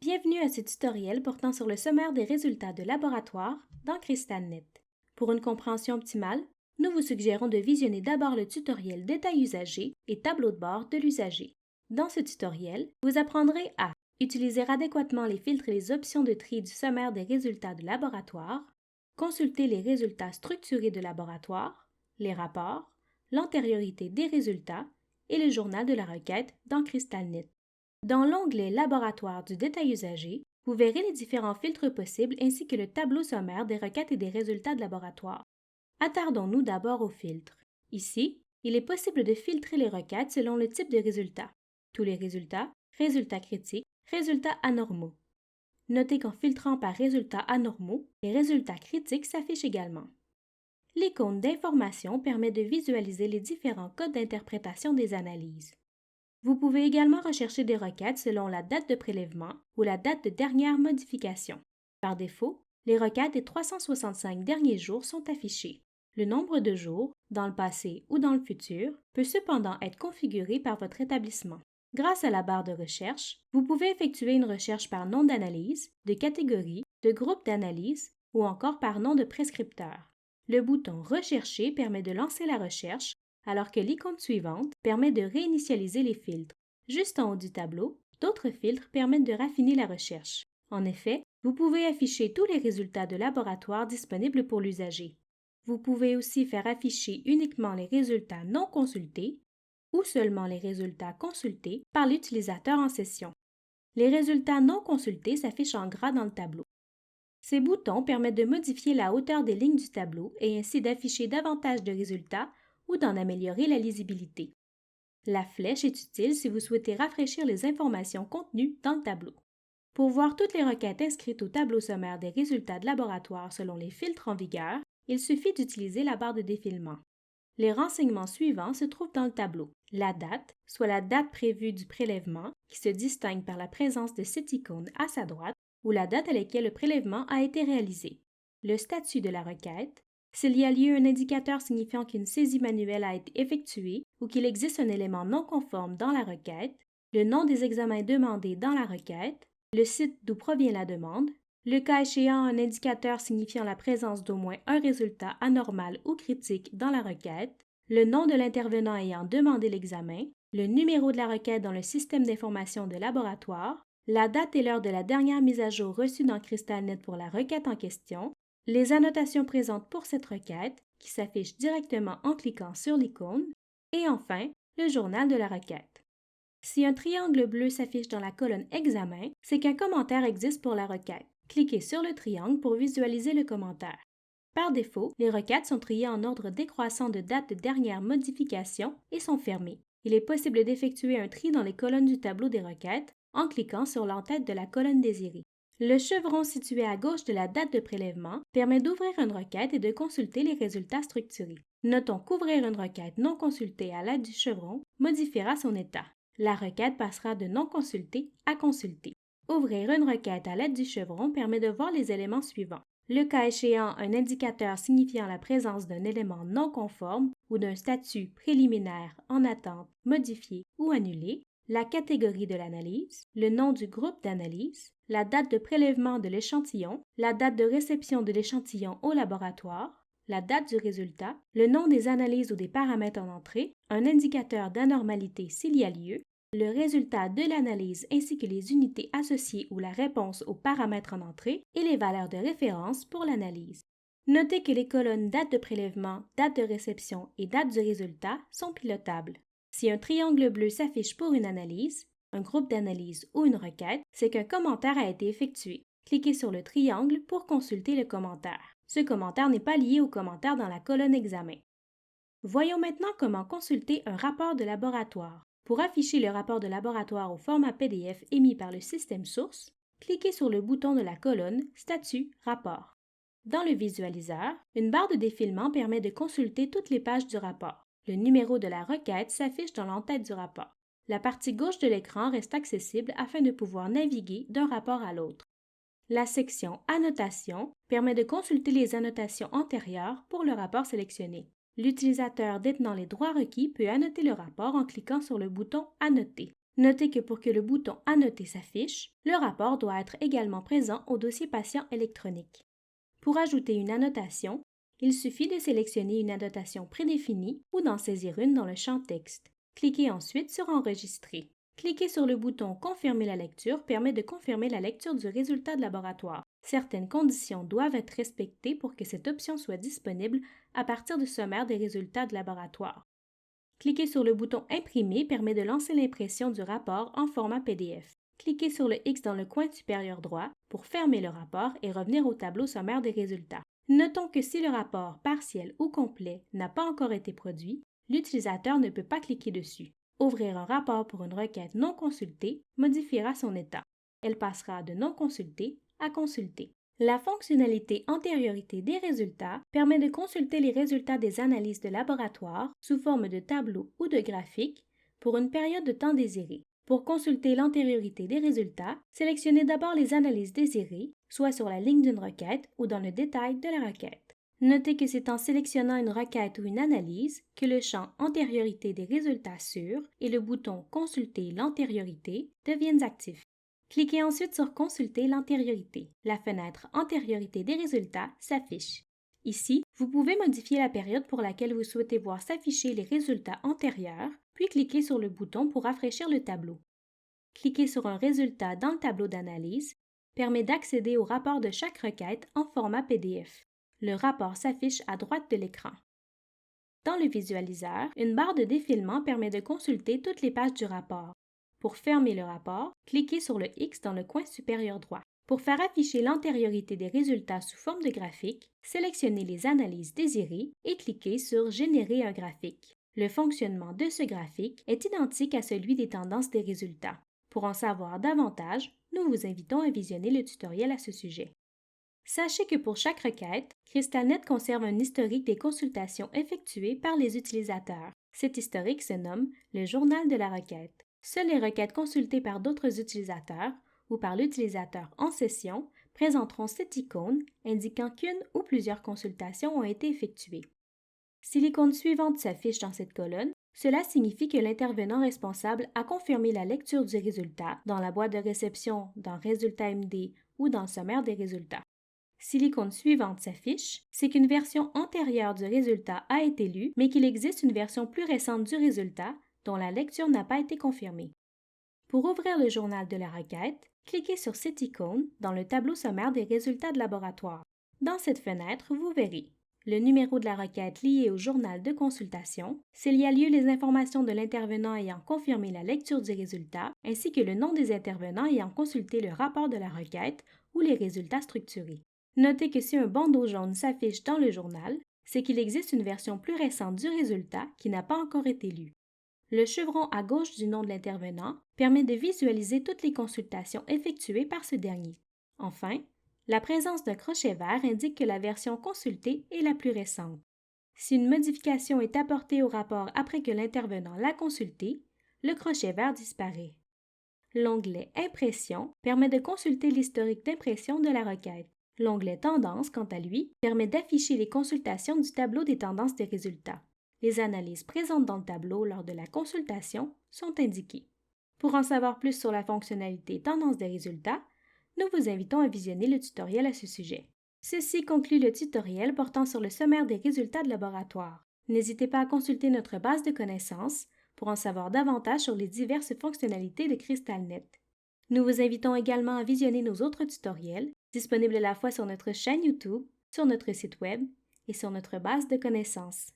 Bienvenue à ce tutoriel portant sur le sommaire des résultats de laboratoire dans CrystalNet. Pour une compréhension optimale, nous vous suggérons de visionner d'abord le tutoriel Détails usagers et tableau de bord de l'usager. Dans ce tutoriel, vous apprendrez à utiliser adéquatement les filtres et les options de tri du sommaire des résultats de laboratoire, consulter les résultats structurés de laboratoire, les rapports, l'antériorité des résultats et le journal de la requête dans CrystalNet. Dans l'onglet Laboratoire du détail usagé, vous verrez les différents filtres possibles ainsi que le tableau sommaire des requêtes et des résultats de laboratoire. Attardons-nous d'abord aux filtres. Ici, il est possible de filtrer les requêtes selon le type de résultat. Tous les résultats, résultats critiques, résultats anormaux. Notez qu'en filtrant par résultats anormaux, les résultats critiques s'affichent également. L'icône d'information permet de visualiser les différents codes d'interprétation des analyses. Vous pouvez également rechercher des requêtes selon la date de prélèvement ou la date de dernière modification. Par défaut, les requêtes des 365 derniers jours sont affichées. Le nombre de jours, dans le passé ou dans le futur, peut cependant être configuré par votre établissement. Grâce à la barre de recherche, vous pouvez effectuer une recherche par nom d'analyse, de catégorie, de groupe d'analyse ou encore par nom de prescripteur. Le bouton « Rechercher » permet de lancer la recherche alors que l'icône suivante permet de réinitialiser les filtres. Juste en haut du tableau, d'autres filtres permettent de raffiner la recherche. En effet, vous pouvez afficher tous les résultats de laboratoire disponibles pour l'usager. Vous pouvez aussi faire afficher uniquement les résultats non consultés ou seulement les résultats consultés par l'utilisateur en session. Les résultats non consultés s'affichent en gras dans le tableau. Ces boutons permettent de modifier la hauteur des lignes du tableau et ainsi d'afficher davantage de résultats ou d'en améliorer la lisibilité. La flèche est utile si vous souhaitez rafraîchir les informations contenues dans le tableau. Pour voir toutes les requêtes inscrites au tableau sommaire des résultats de laboratoire selon les filtres en vigueur, il suffit d'utiliser la barre de défilement. Les renseignements suivants se trouvent dans le tableau. La date, soit la date prévue du prélèvement, qui se distingue par la présence de cette icône à sa droite, ou la date à laquelle le prélèvement a été réalisé. Le statut de la requête, s'il y a lieu un indicateur signifiant qu'une saisie manuelle a été effectuée ou qu'il existe un élément non conforme dans la requête, le nom des examens demandés dans la requête, le site d'où provient la demande, le cas échéant un indicateur signifiant la présence d'au moins un résultat anormal ou critique dans la requête, le nom de l'intervenant ayant demandé l'examen, le numéro de la requête dans le système d'information de laboratoire, la date et l'heure de la dernière mise à jour reçue dans CrystalNet pour la requête en question, les annotations présentes pour cette requête, qui s'affichent directement en cliquant sur l'icône, et enfin, le journal de la requête. Si un triangle bleu s'affiche dans la colonne Examen, c'est qu'un commentaire existe pour la requête. Cliquez sur le triangle pour visualiser le commentaire. Par défaut, les requêtes sont triées en ordre décroissant de date de dernière modification et sont fermées. Il est possible d'effectuer un tri dans les colonnes du tableau des requêtes en cliquant sur l'entête de la colonne désirée. Le chevron situé à gauche de la date de prélèvement permet d'ouvrir une requête et de consulter les résultats structurés. Notons qu'ouvrir une requête non consultée à l'aide du chevron modifiera son état. La requête passera de non consultée à consultée. Ouvrir une requête à l'aide du chevron permet de voir les éléments suivants. Le cas échéant, un indicateur signifiant la présence d'un élément non conforme ou d'un statut préliminaire en attente, modifié ou annulé, la catégorie de l'analyse, le nom du groupe d'analyse, la date de prélèvement de l'échantillon, la date de réception de l'échantillon au laboratoire, la date du résultat, le nom des analyses ou des paramètres en entrée, un indicateur d'anormalité s'il y a lieu, le résultat de l'analyse ainsi que les unités associées ou la réponse aux paramètres en entrée et les valeurs de référence pour l'analyse. Notez que les colonnes date de prélèvement, date de réception et date du résultat sont pilotables. Si un triangle bleu s'affiche pour une analyse, un groupe d'analyse ou une requête, c'est qu'un commentaire a été effectué. Cliquez sur le triangle pour consulter le commentaire. Ce commentaire n'est pas lié au commentaire dans la colonne Examen. Voyons maintenant comment consulter un rapport de laboratoire. Pour afficher le rapport de laboratoire au format PDF émis par le système source, cliquez sur le bouton de la colonne Statut Rapport. Dans le visualiseur, une barre de défilement permet de consulter toutes les pages du rapport. Le numéro de la requête s'affiche dans l'entête du rapport. La partie gauche de l'écran reste accessible afin de pouvoir naviguer d'un rapport à l'autre. La section Annotations permet de consulter les annotations antérieures pour le rapport sélectionné. L'utilisateur détenant les droits requis peut annoter le rapport en cliquant sur le bouton Annoter. Notez que pour que le bouton Annoter s'affiche, le rapport doit être également présent au dossier patient électronique. Pour ajouter une annotation, il suffit de sélectionner une annotation prédéfinie ou d'en saisir une dans le champ Texte. Cliquez ensuite sur Enregistrer. Cliquer sur le bouton Confirmer la lecture permet de confirmer la lecture du résultat de laboratoire. Certaines conditions doivent être respectées pour que cette option soit disponible à partir du sommaire des résultats de laboratoire. Cliquer sur le bouton Imprimer permet de lancer l'impression du rapport en format PDF. Cliquez sur le X dans le coin supérieur droit pour fermer le rapport et revenir au tableau sommaire des résultats. Notons que si le rapport partiel ou complet n'a pas encore été produit, l'utilisateur ne peut pas cliquer dessus. Ouvrir un rapport pour une requête non consultée modifiera son état. Elle passera de non consultée à consultée. La fonctionnalité Antériorité des résultats permet de consulter les résultats des analyses de laboratoire sous forme de tableau ou de graphique pour une période de temps désirée. Pour consulter l'antériorité des résultats, sélectionnez d'abord les analyses désirées, soit sur la ligne d'une requête ou dans le détail de la requête. Notez que c'est en sélectionnant une requête ou une analyse que le champ Antériorité des résultats sur et le bouton Consulter l'antériorité deviennent actifs. Cliquez ensuite sur Consulter l'antériorité. La fenêtre Antériorité des résultats s'affiche. Ici, vous pouvez modifier la période pour laquelle vous souhaitez voir s'afficher les résultats antérieurs, puis cliquez sur le bouton pour rafraîchir le tableau. Cliquer sur un résultat dans le tableau d'analyse permet d'accéder au rapport de chaque requête en format PDF. Le rapport s'affiche à droite de l'écran. Dans le visualiseur, une barre de défilement permet de consulter toutes les pages du rapport. Pour fermer le rapport, cliquez sur le X dans le coin supérieur droit. Pour faire afficher l'antériorité des résultats sous forme de graphique, sélectionnez les analyses désirées et cliquez sur Générer un graphique. Le fonctionnement de ce graphique est identique à celui des tendances des résultats. Pour en savoir davantage, nous vous invitons à visionner le tutoriel à ce sujet. Sachez que pour chaque requête, CrystalNet conserve un historique des consultations effectuées par les utilisateurs. Cet historique se nomme le journal de la requête. Seules les requêtes consultées par d'autres utilisateurs ou par l'utilisateur en session présenteront cette icône indiquant qu'une ou plusieurs consultations ont été effectuées. Si l'icône suivante s'affiche dans cette colonne, cela signifie que l'intervenant responsable a confirmé la lecture du résultat dans la boîte de réception dans Résultats MD ou dans le sommaire des résultats. Si l'icône suivante s'affiche, c'est qu'une version antérieure du résultat a été lue, mais qu'il existe une version plus récente du résultat dont la lecture n'a pas été confirmée. Pour ouvrir le journal de la requête, cliquez sur cette icône dans le tableau sommaire des résultats de laboratoire. Dans cette fenêtre, vous verrez le numéro de la requête lié au journal de consultation, s'il y a lieu les informations de l'intervenant ayant confirmé la lecture du résultat, ainsi que le nom des intervenants ayant consulté le rapport de la requête ou les résultats structurés. Notez que si un bandeau jaune s'affiche dans le journal, c'est qu'il existe une version plus récente du résultat qui n'a pas encore été lue. Le chevron à gauche du nom de l'intervenant permet de visualiser toutes les consultations effectuées par ce dernier. Enfin, la présence d'un crochet vert indique que la version consultée est la plus récente. Si une modification est apportée au rapport après que l'intervenant l'a consulté, le crochet vert disparaît. L'onglet Impression permet de consulter l'historique d'impression de la requête. L'onglet Tendances, quant à lui, permet d'afficher les consultations du tableau des tendances des résultats. Les analyses présentes dans le tableau lors de la consultation sont indiquées. Pour en savoir plus sur la fonctionnalité Tendances des résultats, nous vous invitons à visionner le tutoriel à ce sujet. Ceci conclut le tutoriel portant sur le sommaire des résultats de laboratoire. N'hésitez pas à consulter notre base de connaissances pour en savoir davantage sur les diverses fonctionnalités de CrystalNet. Nous vous invitons également à visionner nos autres tutoriels, disponibles à la fois sur notre chaîne YouTube, sur notre site Web et sur notre base de connaissances.